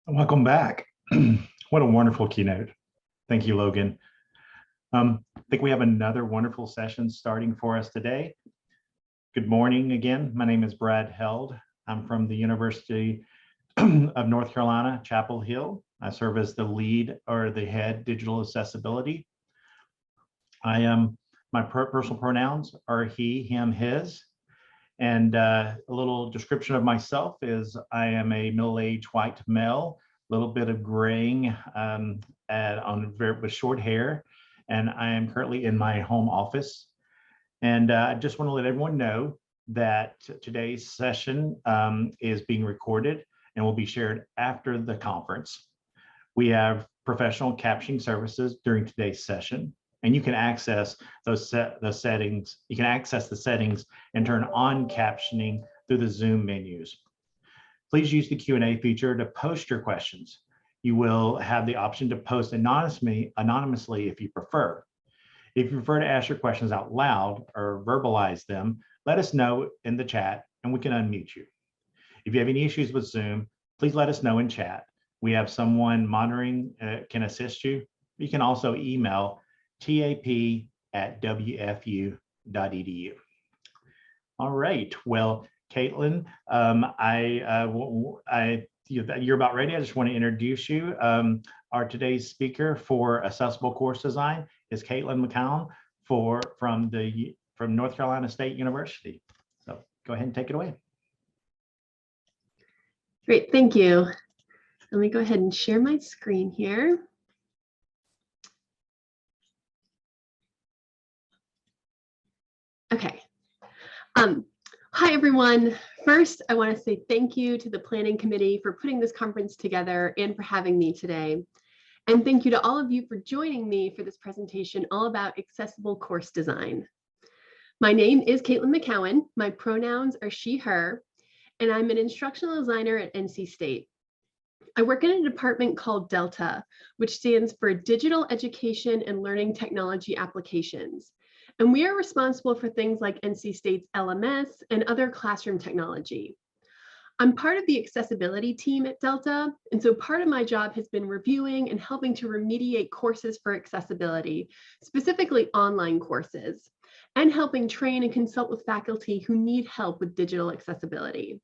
Welcome back. What a wonderful keynote. Thank you, Logan. I think we have another wonderful session starting for us today. Good morning again. My name is Brad Held. I'm from the University of North Carolina, Chapel Hill. I serve as the lead or the head digital accessibility. My personal pronouns are he, him, his. And a little description of myself is I am a middle-aged white male, a little bit of graying with short hair, and I am currently in my home office. And I just want to let everyone know that today's session is being recorded and will be shared after the conference. We have professional captioning services during today's session, and you can access the settings. You can access the settings and turn on captioning through the Zoom menus. Please use the Q&A feature to post your questions. You will have the option to post anonymously if you prefer. If you prefer to ask your questions out loud or verbalize them, let us know in the chat and we can unmute you. If you have any issues with Zoom, please let us know in chat. We have someone monitoring can assist you. You can also email tap@wfu.edu. All right, well, Caitlin, you're about ready. I just want to introduce you. Our today's speaker for accessible course design is Caitlin McKeown from North Carolina State University. So go ahead and take it away. Great, thank you. Let me go ahead and share my screen here. Okay. Hi, everyone. First, I want to say thank you to the planning committee for putting this conference together and for having me today. And thank you to all of you for joining me for this presentation all about accessible course design. My name is Caitlin McKeown. My pronouns are she, her, and I'm an instructional designer at NC State. I work in a department called Delta, which stands for Digital Education and Learning Technology Applications. And we are responsible for things like NC State's LMS and other classroom technology. I'm part of the accessibility team at Delta, and so part of my job has been reviewing and helping to remediate courses for accessibility, specifically online courses, and helping train and consult with faculty who need help with digital accessibility.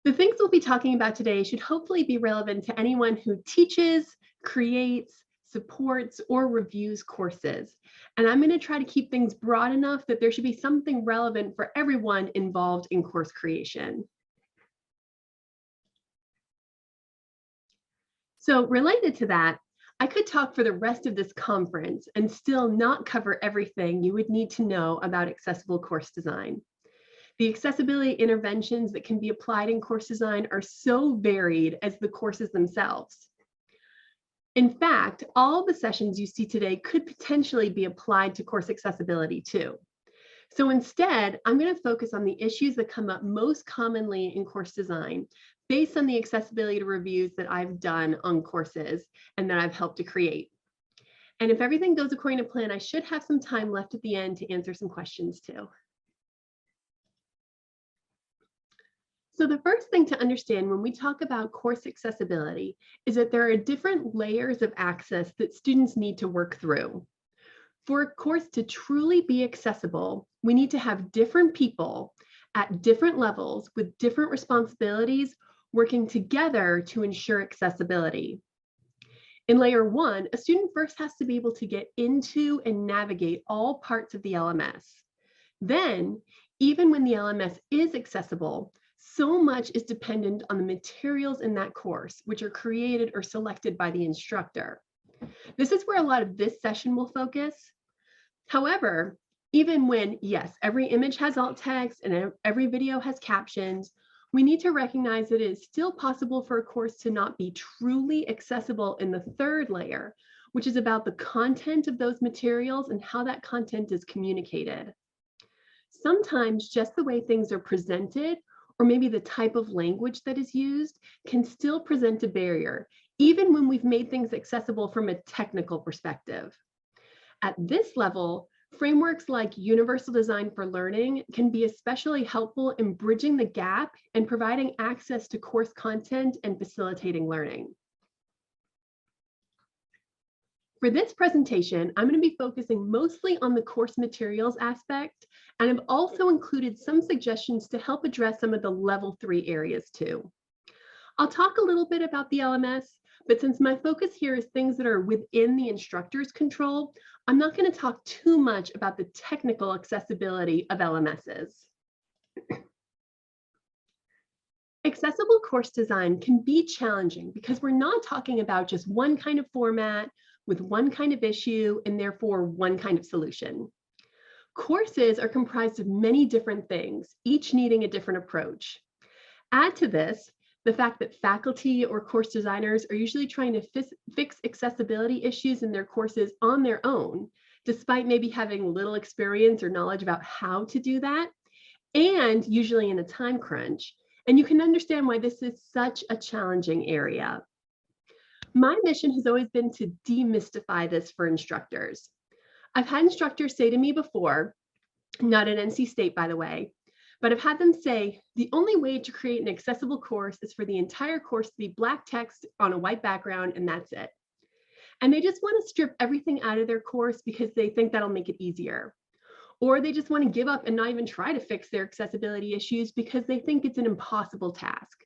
The things we'll be talking about today should hopefully be relevant to anyone who teaches, creates, supports, or reviews courses. And I'm going to try to keep things broad enough that there should be something relevant for everyone involved in course creation. So related to that, I could talk for the rest of this conference and still not cover everything you would need to know about accessible course design. The accessibility interventions that can be applied in course design are so varied as the courses themselves. In fact, all the sessions you see today could potentially be applied to course accessibility too. So instead, I'm going to focus on the issues that come up most commonly in course design based on the accessibility reviews that I've done on courses and that I've helped to create. And if everything goes according to plan, I should have some time left at the end to answer some questions too. So the first thing to understand when we talk about course accessibility is that there are different layers of access that students need to work through. For a course to truly be accessible, we need to have different people at different levels with different responsibilities working together to ensure accessibility. In layer one, a student first has to be able to get into and navigate all parts of the LMS. Then, even when the LMS is accessible, so much is dependent on the materials in that course, which are created or selected by the instructor. This is where a lot of this session will focus. However, even when, yes, every image has alt text and every video has captions, we need to recognize that it is still possible for a course to not be truly accessible in the third layer, which is about the content of those materials and how that content is communicated. Sometimes just the way things are presented, or maybe the type of language that is used, can still present a barrier, even when we've made things accessible from a technical perspective. At this level, Frameworks like Universal Design for Learning can be especially helpful in bridging the gap and providing access to course content and facilitating learning. For this presentation, I'm going to be focusing mostly on the course materials aspect, and I've also included some suggestions to help address some of the level 3 areas too. I'll talk a little bit about the LMS, but since my focus here is things that are within the instructor's control, I'm not going to talk too much about the technical accessibility of LMSs. Accessible course design can be challenging because we're not talking about just one kind of format with one kind of issue and therefore one kind of solution. Courses are comprised of many different things, each needing a different approach. Add to this the fact that faculty or course designers are usually trying to fix accessibility issues in their courses on their own, despite maybe having little experience or knowledge about how to do that, and usually in a time crunch. And you can understand why this is such a challenging area. My mission has always been to demystify this for instructors. I've had instructors say to me before, not at NC State, by the way, but I've had them say, the only way to create an accessible course is for the entire course to be black text on a white background, and that's it. And they just want to strip everything out of their course because they think that'll make it easier. Or they just want to give up and not even try to fix their accessibility issues because they think it's an impossible task.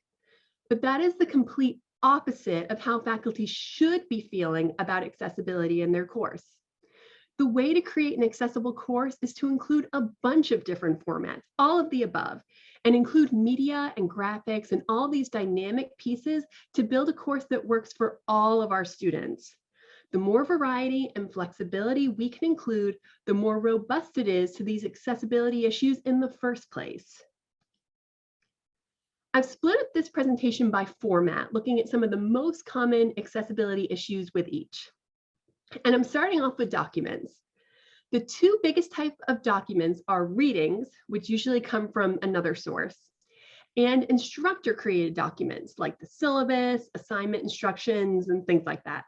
But that is the complete opposite of how faculty should be feeling about accessibility in their course. The way to create an accessible course is to include a bunch of different formats, all of the above, and include media and graphics and all these dynamic pieces to build a course that works for all of our students. The more variety and flexibility we can include, the more robust it is to these accessibility issues in the first place. I've split up this presentation by format, looking at some of the most common accessibility issues with each. And I'm starting off with documents. The two biggest types of documents are readings, which usually come from another source, and instructor-created documents like the syllabus, assignment instructions, and things like that.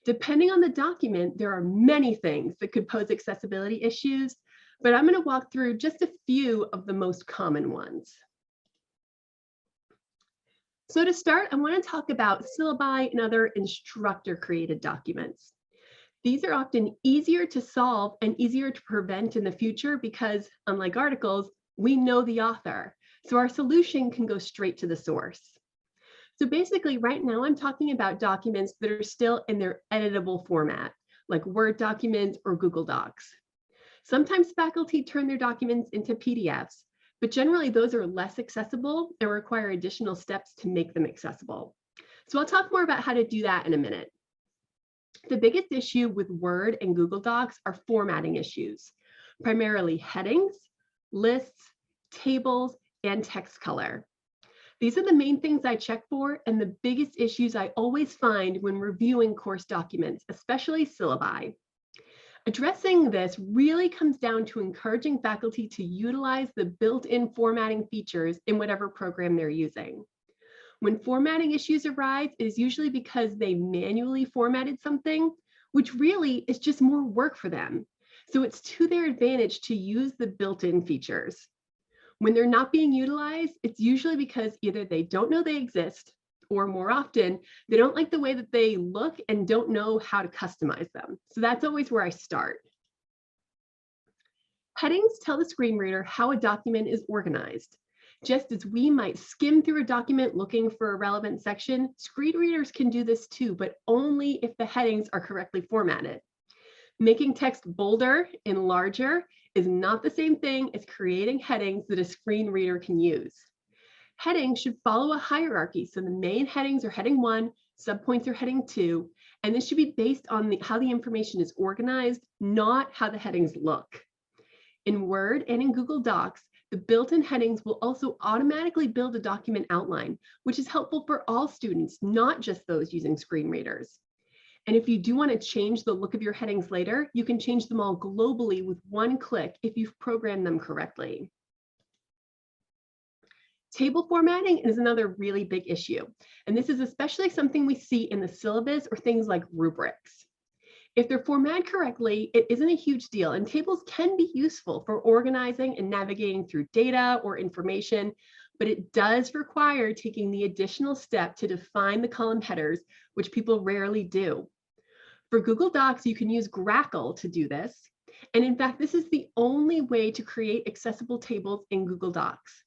Depending on the document, there are many things that could pose accessibility issues, but I'm going to walk through just a few of the most common ones. So to start, I want to talk about syllabi and other instructor-created documents. These are often easier to solve and easier to prevent in the future because, unlike articles, we know the author. So our solution can go straight to the source. So basically, right now, I'm talking about documents that are still in their editable format, like Word documents or Google Docs. Sometimes faculty turn their documents into PDFs, but generally those are less accessible and require additional steps to make them accessible. So I'll talk more about how to do that in a minute. The biggest issue with Word and Google Docs are formatting issues, primarily headings, lists, tables, and text color. These are the main things I check for and the biggest issues I always find when reviewing course documents, especially syllabi. Addressing this really comes down to encouraging faculty to utilize the built-in formatting features in whatever program they're using. When formatting issues arise, it is usually because they manually formatted something, which really is just more work for them. So it's to their advantage to use the built-in features. When they're not being utilized, it's usually because either they don't know they exist, or more often, they don't like the way that they look and don't know how to customize them. So that's always where I start. Headings tell the screen reader how a document is organized. Just as we might skim through a document looking for a relevant section, screen readers can do this too, but only if the headings are correctly formatted. Making text bolder and larger is not the same thing as creating headings that a screen reader can use. Headings should follow a hierarchy, so the main headings are heading 1, subpoints are heading 2, and this should be based on how the information is organized, not how the headings look. In Word and in Google Docs, the built-in headings will also automatically build a document outline, which is helpful for all students, not just those using screen readers. And if you do want to change the look of your headings later, you can change them all globally with one click if you've programmed them correctly. Table formatting is another really big issue, and this is especially something we see in the syllabus or things like rubrics. If they're formatted correctly, it isn't a huge deal, and tables can be useful for organizing and navigating through data or information, but it does require taking the additional step to define the column headers, which people rarely do. For Google Docs, you can use Grackle to do this. And in fact, this is the only way to create accessible tables in Google Docs.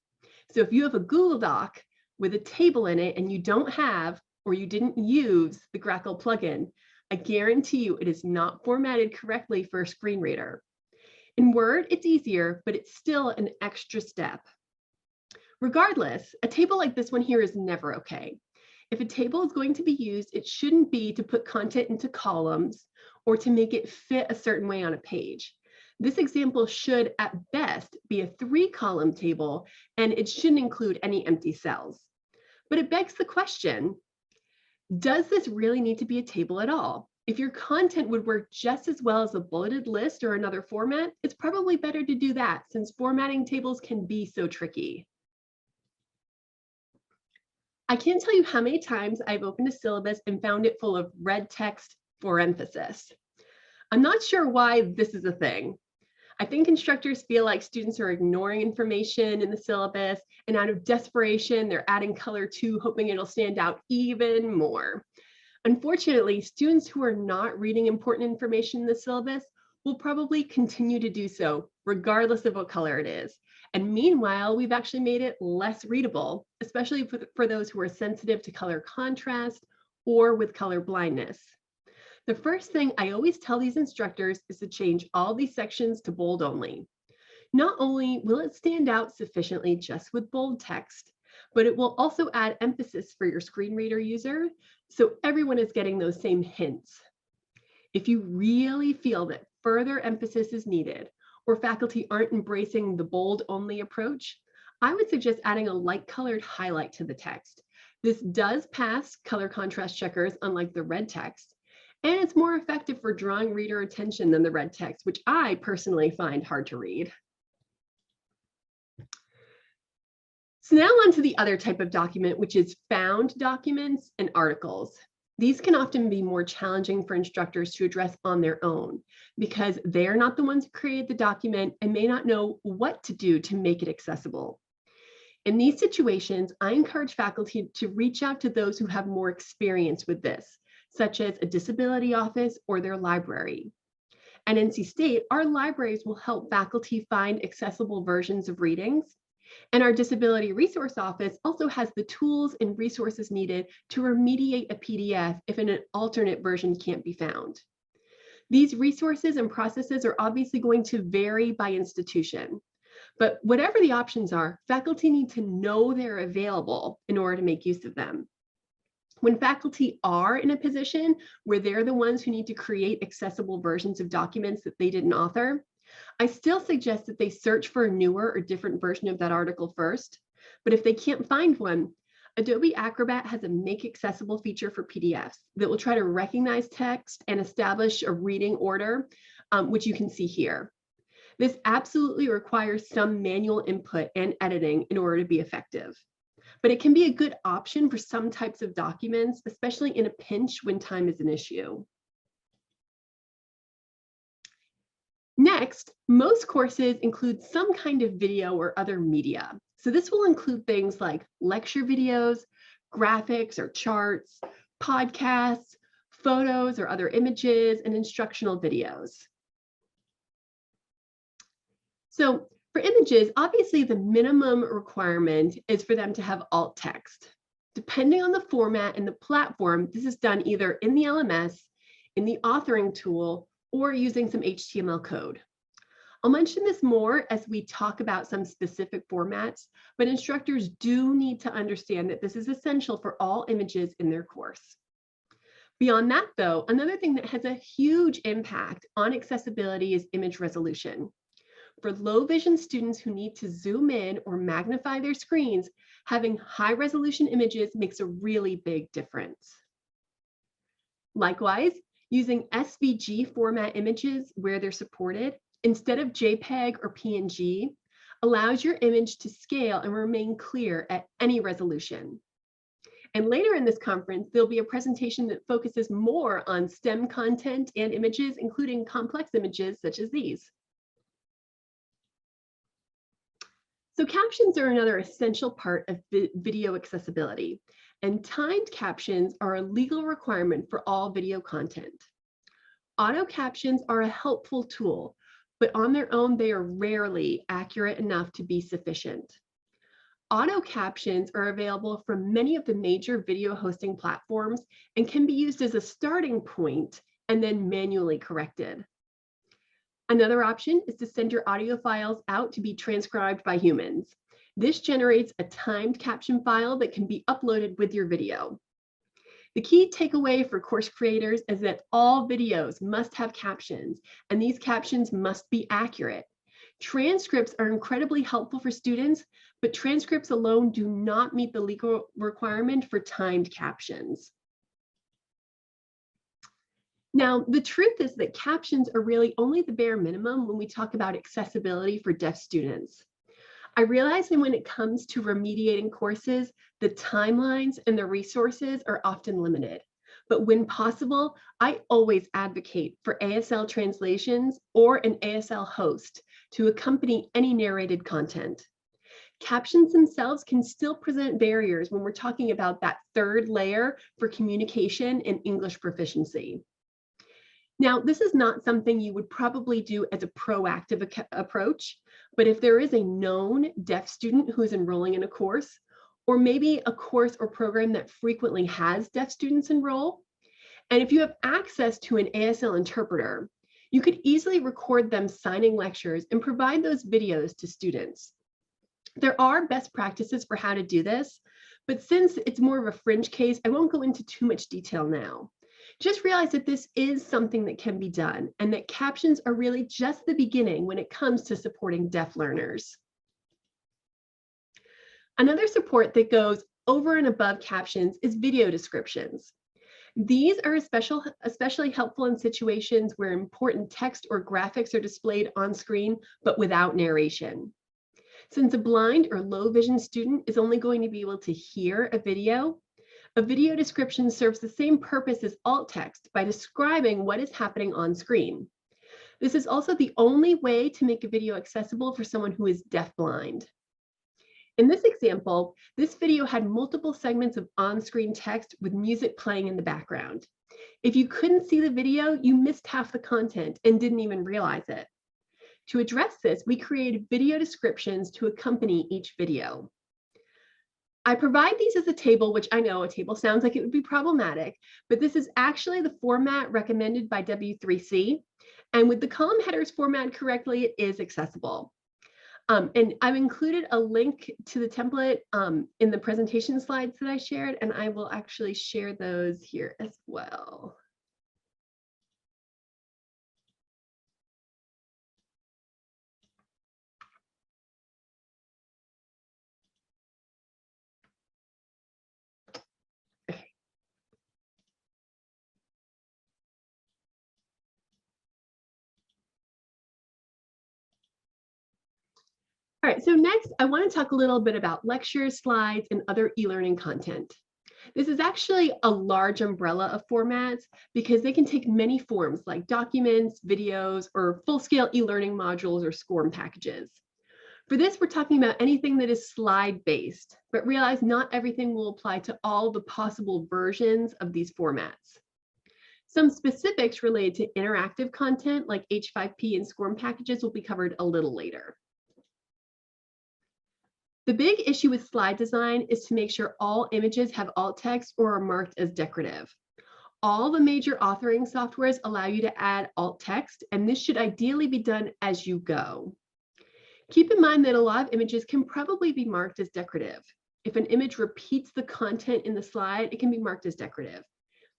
So if you have a Google Doc with a table in it and you don't have, or you didn't use the Grackle plugin, I guarantee you it is not formatted correctly for a screen reader. In Word, it's easier, but it's still an extra step. Regardless, a table like this one here is never okay. If a table is going to be used, it shouldn't be to put content into columns or to make it fit a certain way on a page. This example should, at best, be a 3-column table, and it shouldn't include any empty cells. But it begs the question, does this really need to be a table at all? If your content would work just as well as a bulleted list or another format, it's probably better to do that, since formatting tables can be so tricky. I can't tell you how many times I've opened a syllabus and found it full of red text for emphasis. I'm not sure why this is a thing. I think instructors feel like students are ignoring information in the syllabus, and out of desperation, they're adding color too, hoping it'll stand out even more. Unfortunately, students who are not reading important information in the syllabus will probably continue to do so, regardless of what color it is. And meanwhile, we've actually made it less readable, especially for those who are sensitive to color contrast or with color blindness. The first thing I always tell these instructors is to change all these sections to bold only. Not only will it stand out sufficiently just with bold text, but it will also add emphasis for your screen reader user, so everyone is getting those same hints. If you really feel that further emphasis is needed, or faculty aren't embracing the bold only approach, I would suggest adding a light colored highlight to the text. This does pass color contrast checkers, unlike the red text, and it's more effective for drawing reader attention than the red text, which I personally find hard to read. So now on to the other type of document, which is found documents and articles. These can often be more challenging for instructors to address on their own because they're not the ones who created the document and may not know what to do to make it accessible. In these situations, I encourage faculty to reach out to those who have more experience with this, such as a disability office or their library. At NC State, our libraries will help faculty find accessible versions of readings. And our Disability Resource Office also has the tools and resources needed to remediate a PDF if an alternate version can't be found. These resources and processes are obviously going to vary by institution, but whatever the options are, faculty need to know they're available in order to make use of them. When faculty are in a position where they're the ones who need to create accessible versions of documents that they didn't author, I still suggest that they search for a newer or different version of that article first, but if they can't find one, Adobe Acrobat has a Make Accessible feature for PDFs that will try to recognize text and establish a reading order, which you can see here. This absolutely requires some manual input and editing in order to be effective, but it can be a good option for some types of documents, especially in a pinch when time is an issue. Next, most courses include some kind of video or other media. So this will include things like lecture videos, graphics or charts, podcasts, photos or other images, and instructional videos. So for images, obviously the minimum requirement is for them to have alt text. Depending on the format and the platform, this is done either in the LMS, in the authoring tool, or using some HTML code. I'll mention this more as we talk about some specific formats, but instructors do need to understand that this is essential for all images in their course. Beyond that, though, another thing that has a huge impact on accessibility is image resolution. For low vision students who need to zoom in or magnify their screens, having high resolution images makes a really big difference. Likewise, using SVG format images where they're supported instead of JPEG or PNG allows your image to scale and remain clear at any resolution. And later in this conference, there'll be a presentation that focuses more on STEM content and images, including complex images such as these. So captions are another essential part of video accessibility, and timed captions are a legal requirement for all video content. Auto captions are a helpful tool, but on their own, they are rarely accurate enough to be sufficient. Auto captions are available from many of the major video hosting platforms and can be used as a starting point and then manually corrected. Another option is to send your audio files out to be transcribed by humans. This generates a timed caption file that can be uploaded with your video. The key takeaway for course creators is that all videos must have captions, and these captions must be accurate. Transcripts are incredibly helpful for students, but transcripts alone do not meet the legal requirement for timed captions. Now, the truth is that captions are really only the bare minimum when we talk about accessibility for deaf students. I realize that when it comes to remediating courses, the timelines and the resources are often limited. But when possible, I always advocate for ASL translations or an ASL host to accompany any narrated content. Captions themselves can still present barriers when we're talking about that third layer for communication and English proficiency. Now, this is not something you would probably do as a proactive approach, but if there is a known deaf student who is enrolling in a course, or maybe a course or program that frequently has deaf students enroll, and if you have access to an ASL interpreter, you could easily record them signing lectures and provide those videos to students. There are best practices for how to do this, but since it's more of a fringe case, I won't go into too much detail now. Just realize that this is something that can be done and that captions are really just the beginning when it comes to supporting deaf learners. Another support that goes over and above captions is video descriptions. These are especially helpful in situations where important text or graphics are displayed on screen, but without narration. Since a blind or low vision student is only going to be able to hear a video description serves the same purpose as alt text by describing what is happening on screen. This is also the only way to make a video accessible for someone who is deafblind. In this example, this video had multiple segments of on-screen text with music playing in the background. If you couldn't see the video, you missed half the content and didn't even realize it. To address this, we created video descriptions to accompany each video. I provide these as a table, which I know a table sounds like it would be problematic, but this is actually the format recommended by W3C. And with the column headers formatted correctly, it is accessible. And I've included a link to the template in the presentation slides that I shared, and I will actually share those here as well. All right, so next I want to talk a little bit about lectures, slides, and other e-learning content. This is actually a large umbrella of formats because they can take many forms like documents, videos, or full-scale e-learning modules or SCORM packages. For this, we're talking about anything that is slide-based, but realize not everything will apply to all the possible versions of these formats. Some specifics related to interactive content like H5P and SCORM packages will be covered a little later. The big issue with slide design is to make sure all images have alt text or are marked as decorative. All the major authoring softwares allow you to add alt text, and this should ideally be done as you go. Keep in mind that a lot of images can probably be marked as decorative. If an image repeats the content in the slide, it can be marked as decorative.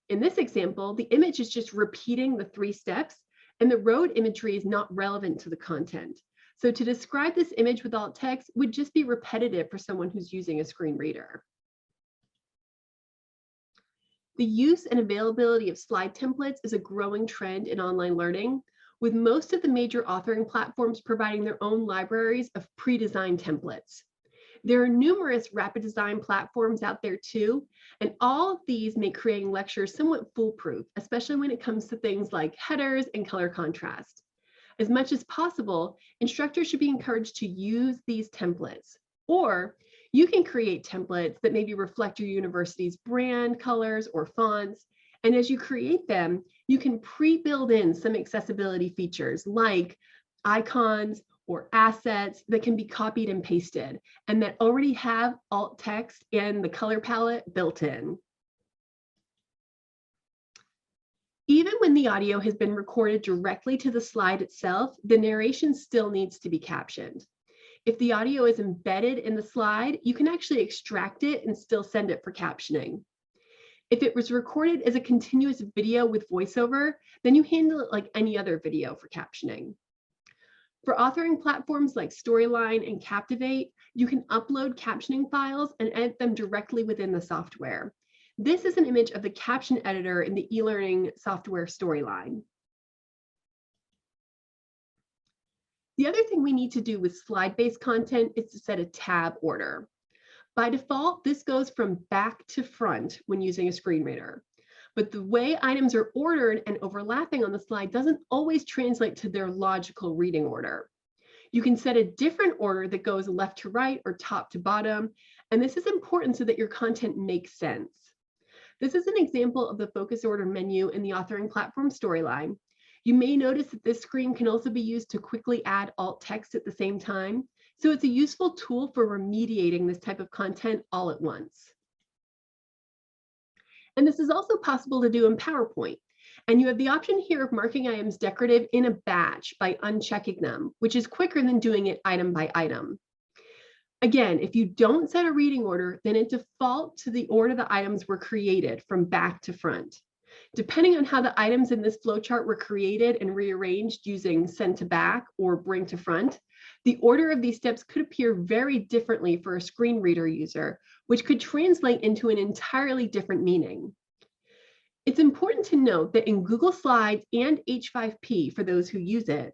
In this example, the image is just repeating the 3 steps, and the road imagery is not relevant to the content. So to describe this image with alt text would just be repetitive for someone who's using a screen reader. The use and availability of slide templates is a growing trend in online learning, with most of the major authoring platforms providing their own libraries of pre-designed templates. There are numerous rapid design platforms out there too, and all of these make creating lectures somewhat foolproof, especially when it comes to things like headers and color contrast. As much as possible, instructors should be encouraged to use these templates, or you can create templates that maybe reflect your university's brand colors or fonts. And as you create them, you can pre-build in some accessibility features like icons or assets that can be copied and pasted and that already have alt text and the color palette built in. Even when the audio has been recorded directly to the slide itself, the narration still needs to be captioned. If the audio is embedded in the slide, you can actually extract it and still send it for captioning. If it was recorded as a continuous video with voiceover, then you handle it like any other video for captioning. For authoring platforms like Storyline and Captivate, you can upload captioning files and edit them directly within the software. This is an image of the caption editor in the e-learning software Storyline. The other thing we need to do with slide-based content is to set a tab order. By default, this goes from back to front when using a screen reader. But the way items are ordered and overlapping on the slide doesn't always translate to their logical reading order. You can set a different order that goes left to right or top to bottom, and this is important so that your content makes sense. This is an example of the focus order menu in the authoring platform Storyline. You may notice that this screen can also be used to quickly add alt text at the same time, so it's a useful tool for remediating this type of content all at once. And this is also possible to do in PowerPoint. And you have the option here of marking items decorative in a batch by unchecking them, which is quicker than doing it item by item. Again, if you don't set a reading order, then it defaults to the order the items were created from back to front. Depending on how the items in this flowchart were created and rearranged using send to back or bring to front, the order of these steps could appear very differently for a screen reader user, which could translate into an entirely different meaning. It's important to note that in Google Slides and H5P, for those who use it,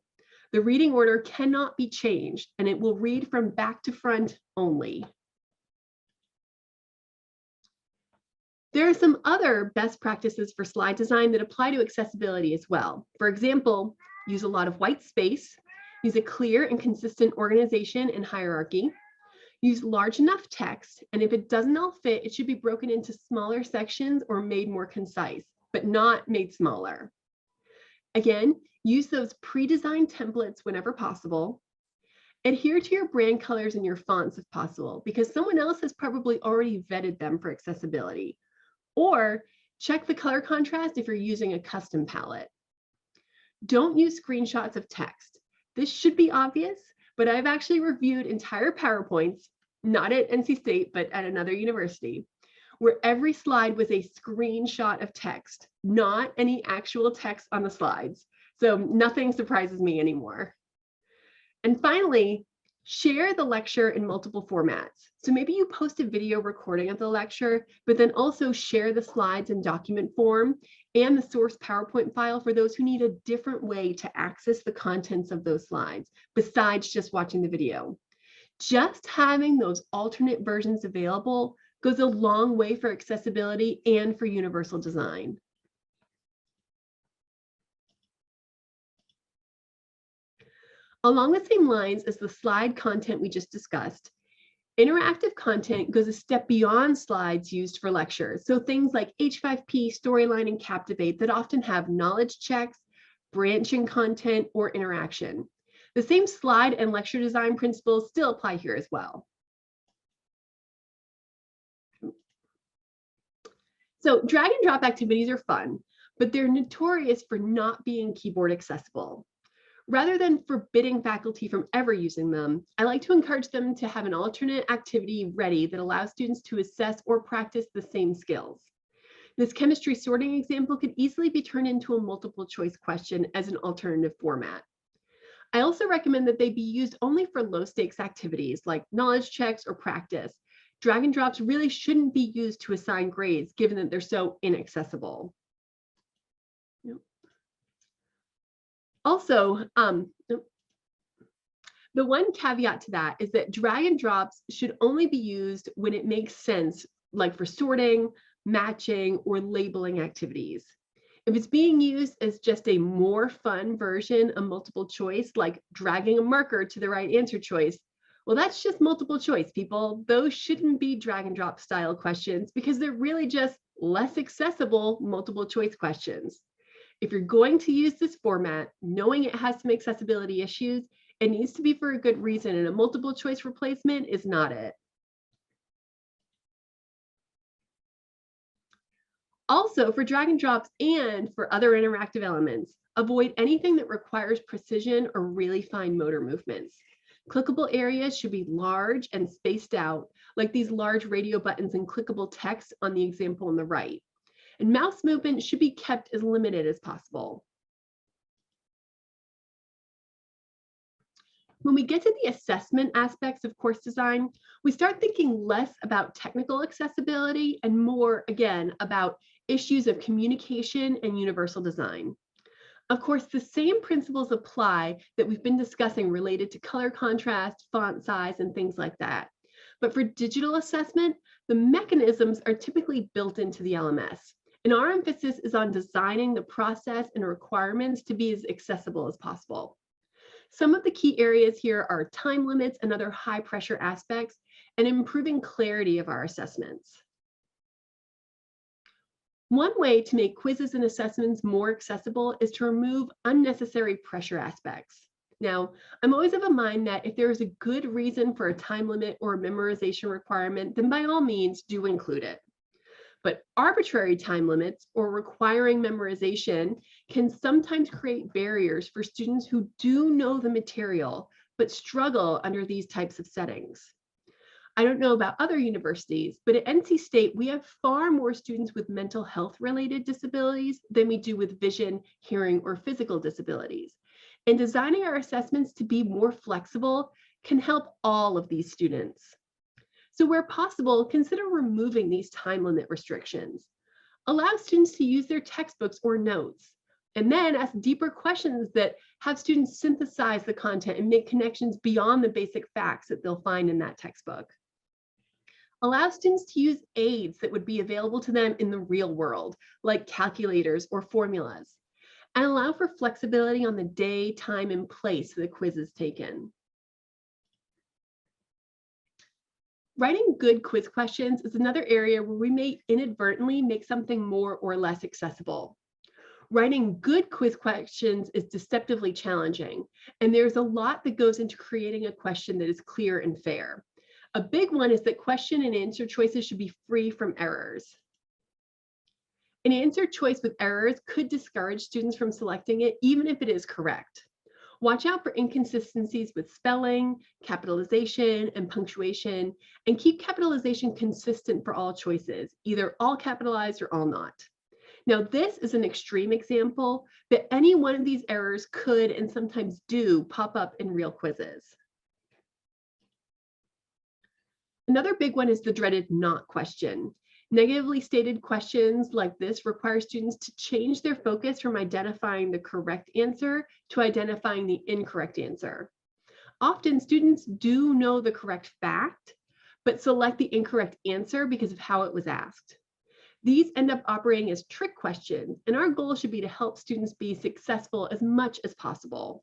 the reading order cannot be changed and it will read from back to front only. There are some other best practices for slide design that apply to accessibility as well. For example, use a lot of white space, use a clear and consistent organization and hierarchy, use large enough text, and if it doesn't all fit, it should be broken into smaller sections or made more concise, but not made smaller. Again, use those pre-designed templates whenever possible. Adhere to your brand colors and your fonts if possible, because someone else has probably already vetted them for accessibility. Or check the color contrast if you're using a custom palette. Don't use screenshots of text. This should be obvious, but I've actually reviewed entire PowerPoints, not at NC State, but at another university, where every slide was a screenshot of text, not any actual text on the slides. So nothing surprises me anymore. And finally, share the lecture in multiple formats. So maybe you post a video recording of the lecture, but then also share the slides in document form and the source PowerPoint file for those who need a different way to access the contents of those slides, besides just watching the video. Just having those alternate versions available goes a long way for accessibility and for universal design. Along the same lines as the slide content we just discussed, interactive content goes a step beyond slides used for lectures. So things like H5P, Storyline, and Captivate that often have knowledge checks, branching content, or interaction. The same slide and lecture design principles still apply here as well. So drag and drop activities are fun, but they're notorious for not being keyboard accessible. Rather than forbidding faculty from ever using them, I like to encourage them to have an alternate activity ready that allows students to assess or practice the same skills. This chemistry sorting example could easily be turned into a multiple choice question as an alternative format. I also recommend that they be used only for low stakes activities like knowledge checks or practice. Drag and drops really shouldn't be used to assign grades given that they're so inaccessible. Also, The one caveat to that is that drag and drops should only be used when it makes sense, like for sorting, matching, or labeling activities. If it's being used as just a more fun version of multiple choice, like dragging a marker to the right answer choice, well, that's just multiple choice, people. Those shouldn't be drag and drop style questions because they're really just less accessible multiple choice questions. If you're going to use this format, knowing it has some accessibility issues, it needs to be for a good reason, and a multiple choice replacement is not it. Also, for drag and drops and for other interactive elements, avoid anything that requires precision or really fine motor movements. Clickable areas should be large and spaced out, like these large radio buttons and clickable text on the example on the right. And mouse movement should be kept as limited as possible. When we get to the assessment aspects of course design, we start thinking less about technical accessibility and more, again, about issues of communication and universal design. Of course, the same principles apply that we've been discussing related to color contrast, font size, and things like that. But for digital assessment, the mechanisms are typically built into the LMS. And our emphasis is on designing the process and requirements to be as accessible as possible. Some of the key areas here are time limits and other high pressure aspects, and improving clarity of our assessments. One way to make quizzes and assessments more accessible is to remove unnecessary pressure aspects. Now, I'm always of a mind that if there is a good reason for a time limit or a memorization requirement, then by all means do include it. But arbitrary time limits or requiring memorization can sometimes create barriers for students who do know the material, but struggle under these types of settings. I don't know about other universities, but at NC State, we have far more students with mental health related disabilities than we do with vision, hearing, or physical disabilities. And designing our assessments to be more flexible can help all of these students. So where possible, consider removing these time limit restrictions. Allow students to use their textbooks or notes, and then ask deeper questions that have students synthesize the content and make connections beyond the basic facts that they'll find in that textbook. Allow students to use aids that would be available to them in the real world, like calculators or formulas, and allow for flexibility on the day, time, and place the quiz is taken. Writing good quiz questions is another area where we may inadvertently make something more or less accessible. Writing good quiz questions is deceptively challenging, and there's a lot that goes into creating a question that is clear and fair. A big one is that question and answer choices should be free from errors. An answer choice with errors could discourage students from selecting it, even if it is correct. Watch out for inconsistencies with spelling, capitalization, and punctuation, and keep capitalization consistent for all choices, either all capitalized or all not. Now, this is an extreme example, but any one of these errors could and sometimes do pop up in real quizzes. Another big one is the dreaded not question. Negatively stated questions like this require students to change their focus from identifying the correct answer to identifying the incorrect answer. Often students do know the correct fact, but select the incorrect answer because of how it was asked. These end up operating as trick questions, and our goal should be to help students be successful as much as possible.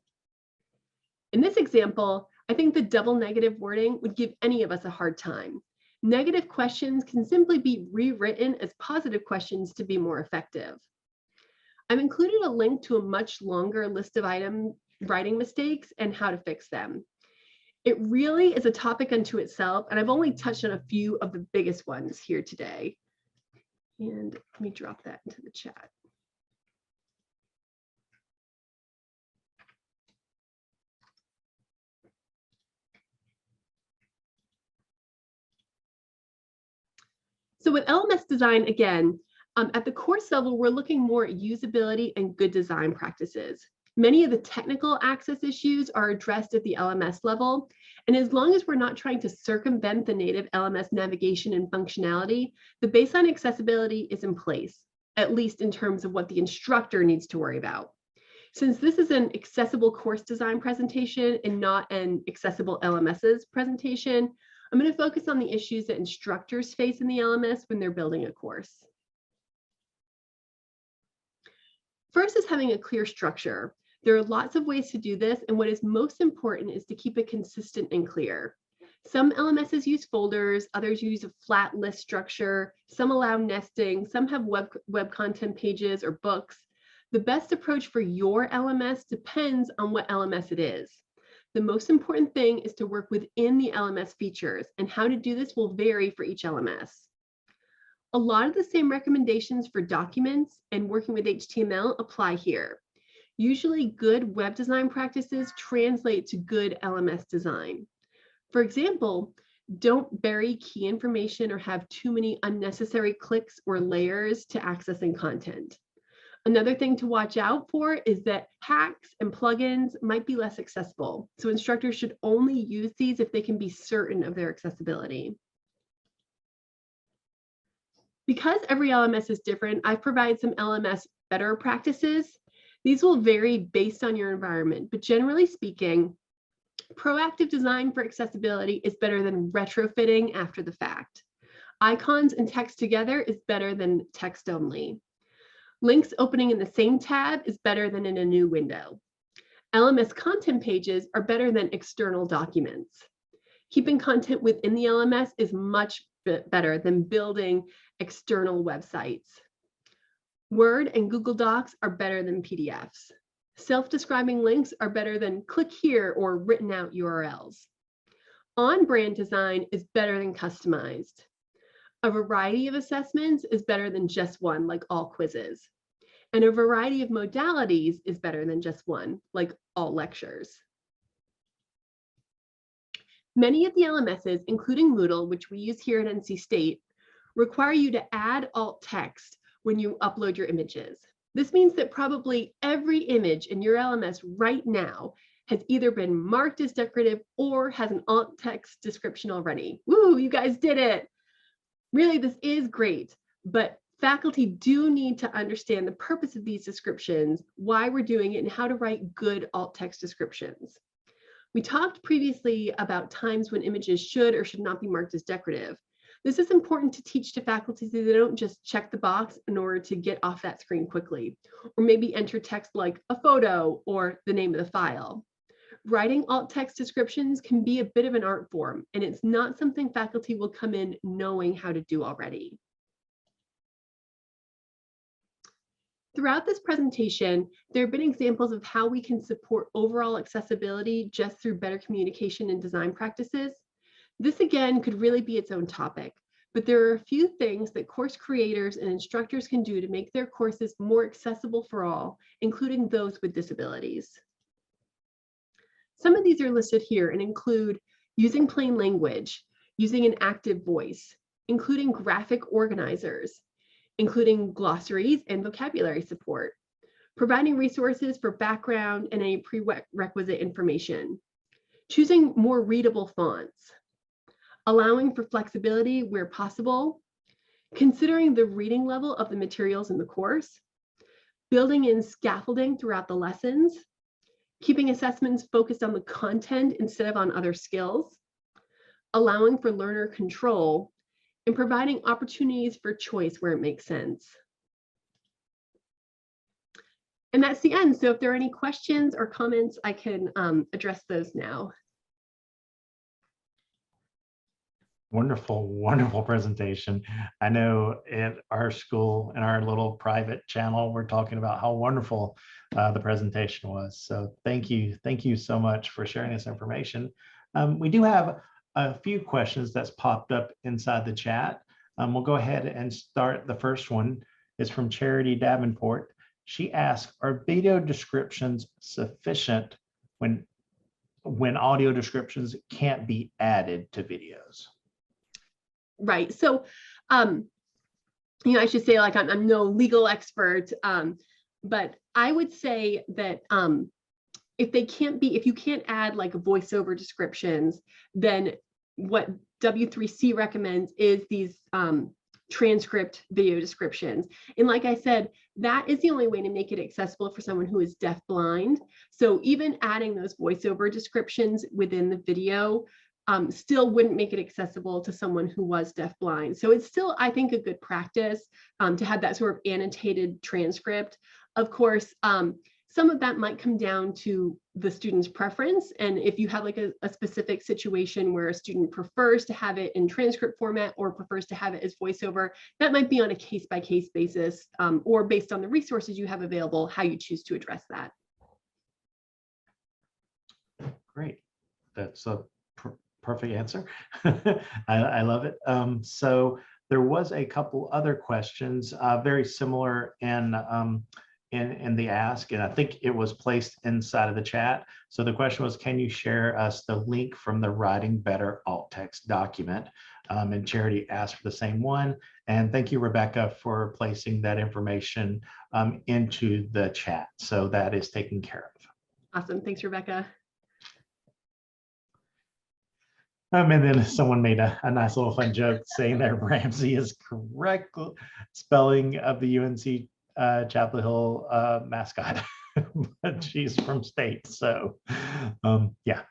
In this example, I think the double negative wording would give any of us a hard time. Negative questions can simply be rewritten as positive questions to be more effective. I've included a link to a much longer list of writing mistakes and how to fix them. It really is a topic unto itself, and I've only touched on a few of the biggest ones here today. And let me drop that into the chat. So with LMS design, again, at the course level, we're looking more at usability and good design practices. Many of the technical access issues are addressed at the LMS level. And as long as we're not trying to circumvent the native LMS navigation and functionality, the baseline accessibility is in place, at least in terms of what the instructor needs to worry about. Since this is an accessible course design presentation and not an accessible LMS's presentation, I'm going to focus on the issues that instructors face in the LMS when they're building a course. First is having a clear structure. There are lots of ways to do this, and what is most important is to keep it consistent and clear. Some LMSs use folders, others use a flat list structure, some allow nesting, some have web content pages or books. The best approach for your LMS depends on what LMS it is. The most important thing is to work within the LMS features, and how to do this will vary for each LMS. A lot of the same recommendations for documents and working with HTML apply here. Usually good web design practices translate to good LMS design. For example, don't bury key information or have too many unnecessary clicks or layers to accessing content. Another thing to watch out for is that hacks and plugins might be less accessible, so instructors should only use these if they can be certain of their accessibility. Because every LMS is different, I've provided some LMS better practices. These will vary based on your environment, but generally speaking, proactive design for accessibility is better than retrofitting after the fact. Icons and text together is better than text only. Links opening in the same tab is better than in a new window. LMS content pages are better than external documents. Keeping content within the LMS is much better than building external websites. Word and Google Docs are better than PDFs. Self-describing links are better than click here or written out URLs. On-brand design is better than customized. A variety of assessments is better than just one, like all quizzes. And a variety of modalities is better than just one, like all lectures. Many of the LMSs, including Moodle, which we use here at NC State, require you to add alt text when you upload your images. This means that probably every image in your LMS right now has either been marked as decorative or has an alt text description already. Woo, you guys did it. Really, this is great, but faculty do need to understand the purpose of these descriptions, why we're doing it, and how to write good alt text descriptions. We talked previously about times when images should or should not be marked as decorative. This is important to teach to faculty so they don't just check the box in order to get off that screen quickly, or maybe enter text like a photo or the name of the file. Writing alt text descriptions can be a bit of an art form, and it's not something faculty will come in knowing how to do already. Throughout this presentation, there have been examples of how we can support overall accessibility just through better communication and design practices. This again could really be its own topic, but there are a few things that course creators and instructors can do to make their courses more accessible for all, including those with disabilities. Some of these are listed here and include using plain language, using an active voice, including graphic organizers, including glossaries and vocabulary support, providing resources for background and any prerequisite information, choosing more readable fonts, allowing for flexibility where possible, considering the reading level of the materials in the course, building in scaffolding throughout the lessons, keeping assessments focused on the content instead of on other skills, allowing for learner control, and providing opportunities for choice where it makes sense. And that's the end. So if there are any questions or comments, I can address those now. Wonderful, wonderful presentation. I know at our school, in our little private channel, we're talking about how wonderful the presentation was. So thank you so much for sharing this information. We do have a few questions that's popped up inside the chat. We'll go ahead and start. The first one is from Charity Davenport. She asks, are video descriptions sufficient when audio descriptions can't be added to videos? Right. So, I should say, like, I'm no legal expert, but I would say that if you can't add like voiceover descriptions, then what W3C recommends is these transcript video descriptions. And like I said, that is the only way to make it accessible for someone who is deafblind. So even adding those voiceover descriptions within the video still wouldn't make it accessible to someone who was deafblind. So it's still, I think, a good practice to have that sort of annotated transcript. Of course, some of that might come down to the student's preference. And if you have like a specific situation where a student prefers to have it in transcript format or prefers to have it as voiceover, that might be on a case-by-case basis or based on the resources you have available, how you choose to address that. Great. That's a perfect answer. I love it. So there was a couple other questions, very similar in the ask, and I think it was placed inside of the chat. So the question was, can you share us the link from the Writing Better alt text document? And Charity asked for the same one. And thank you, Rebecca, for placing that information into the chat. So that is taken care of. Awesome. Thanks, Rebecca. And then someone made a nice little fun joke saying that Ramsey is correct spelling of the UNC Chapel Hill mascot, but she's from state. So yeah.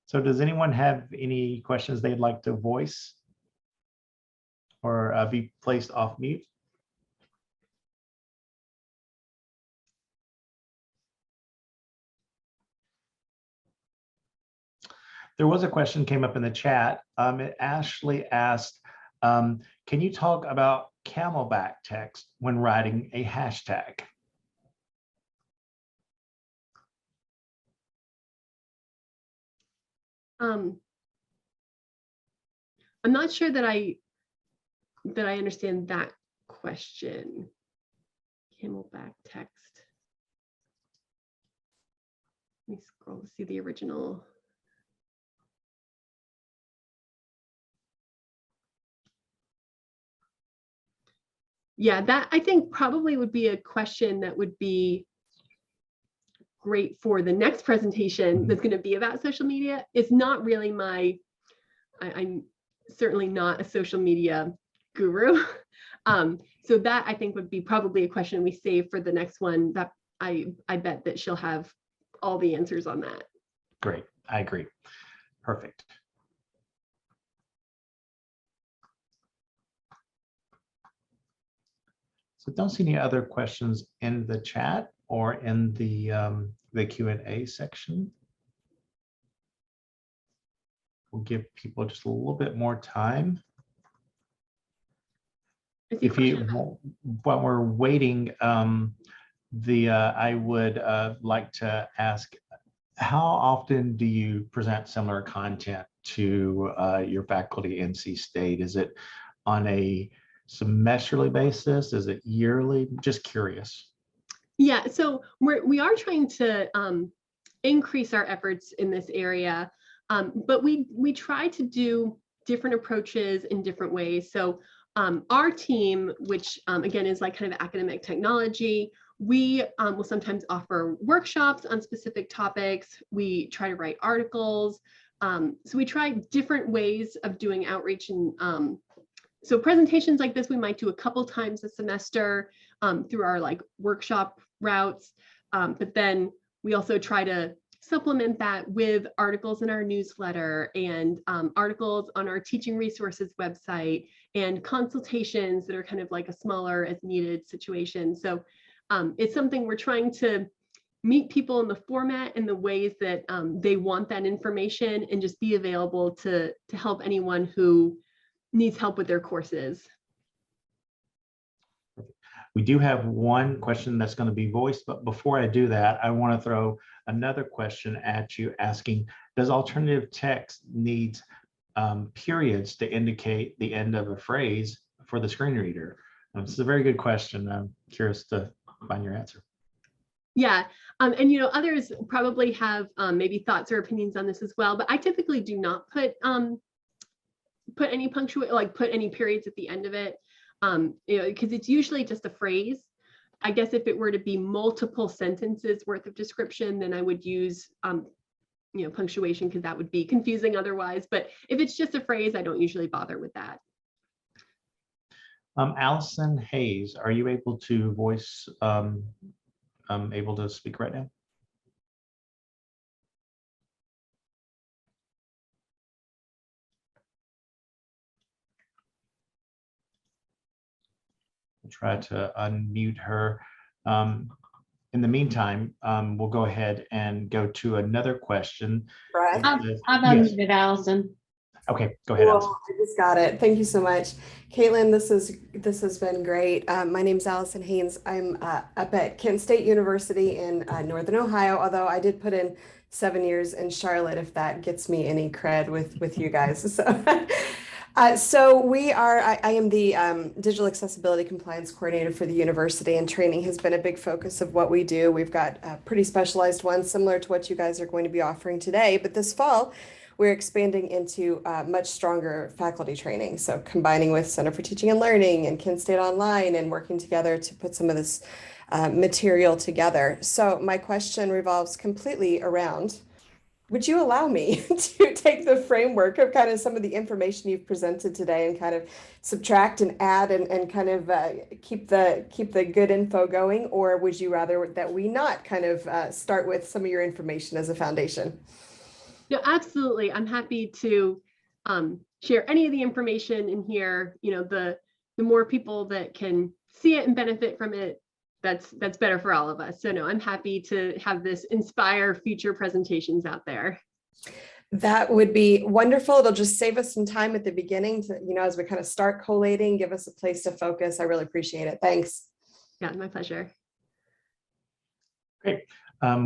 So does anyone have any questions they'd like to voice or be placed off mute? There was a question came up in the chat. Ashley asked, can you talk about camelback text when writing a hashtag? I'm not sure that I understand that question. Camelback text. Let me scroll to see the original. Yeah, that I think probably would be a question that would be great for the next presentation that's going to be about social media. It's not really I'm certainly not a social media guru. So that I think would be probably a question we save for the next one. That I bet that she'll have all the answers on that. Great, I agree. Perfect. So don't see any other questions in the chat or in the Q&A section. We'll give people just a little bit more time. If you, while we're waiting, I would like to ask, how often do you present similar content to your faculty at NC State? Is it on a semesterly basis? Is it yearly? Just curious. Yeah, so we are trying to increase our efforts in this area, but we try to do different approaches in different ways. So our team, which again is like kind of academic technology, we will sometimes offer workshops on specific topics. We try to write articles. So we try different ways of doing outreach, and so presentations like this we might do a couple times a semester through our like workshop routes, but then we also try to supplement that with articles in our newsletter and articles on our teaching resources website and consultations that are kind of like a smaller as needed situation. So it's something we're trying to meet people in the format and the ways that they want that information and just be available to help anyone who needs help with their courses. We do have one question that's going to be voiced, but before I do that, I want to throw another question at you asking, does alternative text need periods to indicate the end of a phrase for the screen reader? This is a very good question. I'm curious to find your answer. Yeah, and you know, others probably have maybe thoughts or opinions on this as well, but I typically do not put any put any periods at the end of it, you know, because it's usually just a phrase. I guess if it were to be multiple sentences worth of description, then I would use punctuation, because that would be confusing otherwise. But if it's just a phrase, I don't usually bother with that. Allison Hayes, are you able to voice, able to speak right now? We'll try to unmute her. In the meantime, we'll go ahead and go to another question. Brad? I've Yes. unmuted Allison. Okay, go ahead, Allison. Well, I just got it. Thank you so much. Caitlin, this has been great. My name's Allison Haynes. I'm up at Kent State University in Northern Ohio, although I did put in 7 years in Charlotte, if that gets me any cred with you guys. So I am the Digital Accessibility Compliance Coordinator for the university, and training has been a big focus of what we do. We've got a pretty specialized ones similar to what you guys are going to be offering today, but this fall, we're expanding into much stronger faculty training. So combining with Center for Teaching and Learning and Kent State Online and working together to put some of this material together. So my question revolves completely around, would you allow me to take the framework of kind of some of the information you've presented today and kind of subtract and add and kind of keep the good info going? Or would you rather that we not kind of start with some of your information as a foundation? No, absolutely. I'm happy to share any of the information in here. The more people that can see it and benefit from it, that's better for all of us. So no, I'm happy to have this inspire future presentations out there. That would be wonderful. It'll just save us some time at the beginning to, as we kind of start collating, give us a place to focus. I really appreciate it. Thanks. Yeah, my pleasure. Great.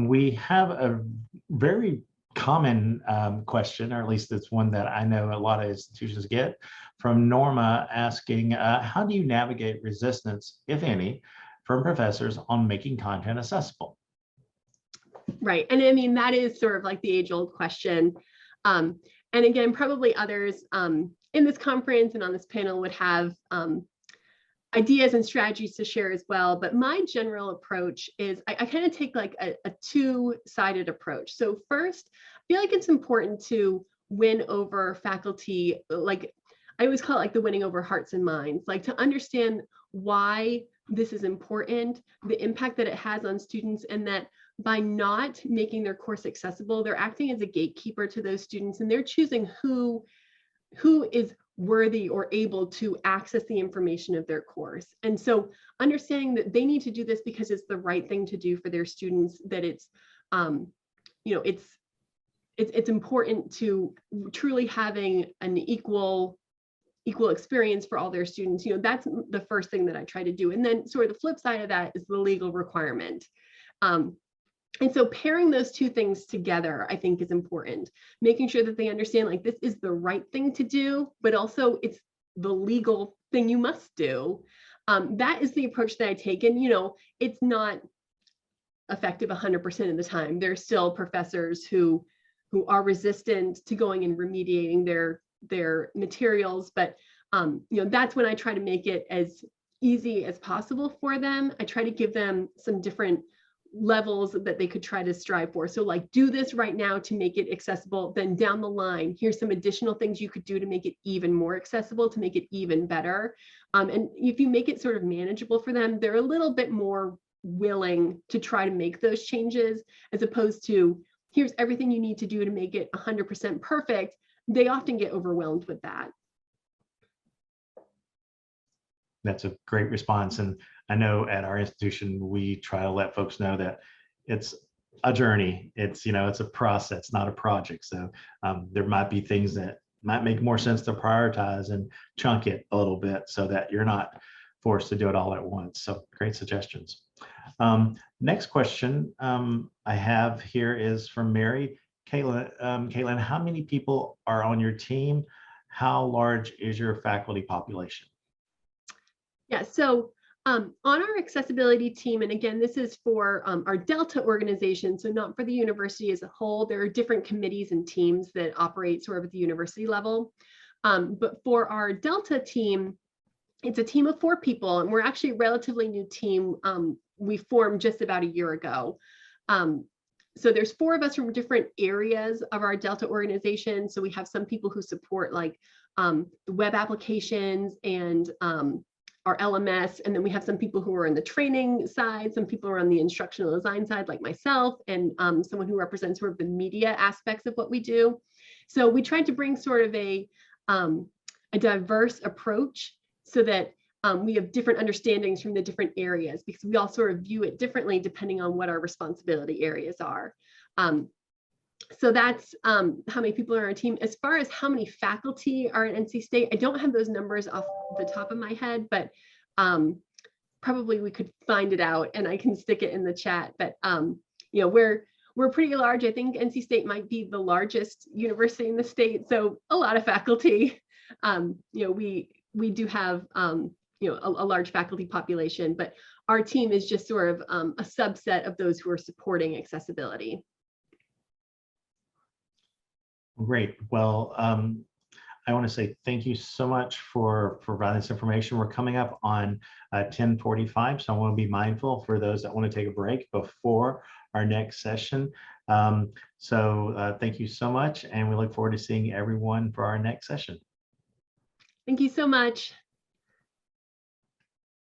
We have a very common question, or at least it's one that I know a lot of institutions get, from Norma asking, how do you navigate resistance, if any, from professors on making content accessible? Right. And I mean, that is sort of like the age-old question. And again, probably others in this conference and on this panel would have ideas and strategies to share as well. But my general approach is I kind of take like a two-sided approach. So first, I feel like it's important to win over faculty. Like I always call it like the winning over hearts and minds, like to understand why this is important, the impact that it has on students, and that by not making their course accessible, they're acting as a gatekeeper to those students, and they're choosing who is worthy or able to access the information of their course. And so understanding that they need to do this because it's the right thing to do for their students, that it's it's important to truly having an equal experience for all their students. That's the first thing that I try to do. And then sort of the flip side of that is the legal requirement. And so pairing those two things together, I think, is important. Making sure that they understand like this is the right thing to do, but also it's the legal thing you must do. That is the approach that I take. And, it's not effective 100% of the time. There's still professors who are resistant to going and remediating their materials, but that's when I try to make it as easy as possible for them. I try to give them some different levels that they could try to strive for. So like, do this right now to make it accessible. Then down the line, here's some additional things you could do to make it even more accessible, to make it even better. And if you make it sort of manageable for them, they're a little bit more willing to try to make those changes, as opposed to here's everything you need to do to make it 100% perfect. They often get overwhelmed with that. That's a great response. And I know at our institution, we try to let folks know that it's a journey. It's a process, not a project. So there might be things that might make more sense to prioritize and chunk it a little bit so that you're not forced to do it all at once. So great suggestions. Next question I have here is from Mary. Caitlin, how many people are on your team? How large is your faculty population? Yeah, so on our accessibility team, and again, this is for our Delta organization, so not for the university as a whole. There are different committees and teams that operate sort of at the university level. But for our Delta team, it's a team of 4 people, and we're actually a relatively new team. We formed just about a year ago. So there's 4 of us from different areas of our Delta organization. So we have some people who support like the web applications and our LMS. And then we have some people who are on the training side, some people are on the instructional design side, like myself, and someone who represents sort of the media aspects of what we do. So we tried to bring sort of a diverse approach so that we have different understandings from the different areas, because we all sort of view it differently depending on what our responsibility areas are. So that's how many people are on our team. As far as how many faculty are at NC State, I don't have those numbers off the top of my head, but probably we could find it out and I can stick it in the chat. But you know, we're pretty large. I think NC State might be the largest university in the state, so a lot of faculty. You know, we do have you know, a large faculty population, but our team is just sort of a subset of those who are supporting accessibility. Great. Well, I want to say thank you so much for providing this information. We're coming up on 10:45, so I want to be mindful for those that want to take a break before our next session. So thank you so much, and we look forward to seeing everyone for our next session. Thank you so much.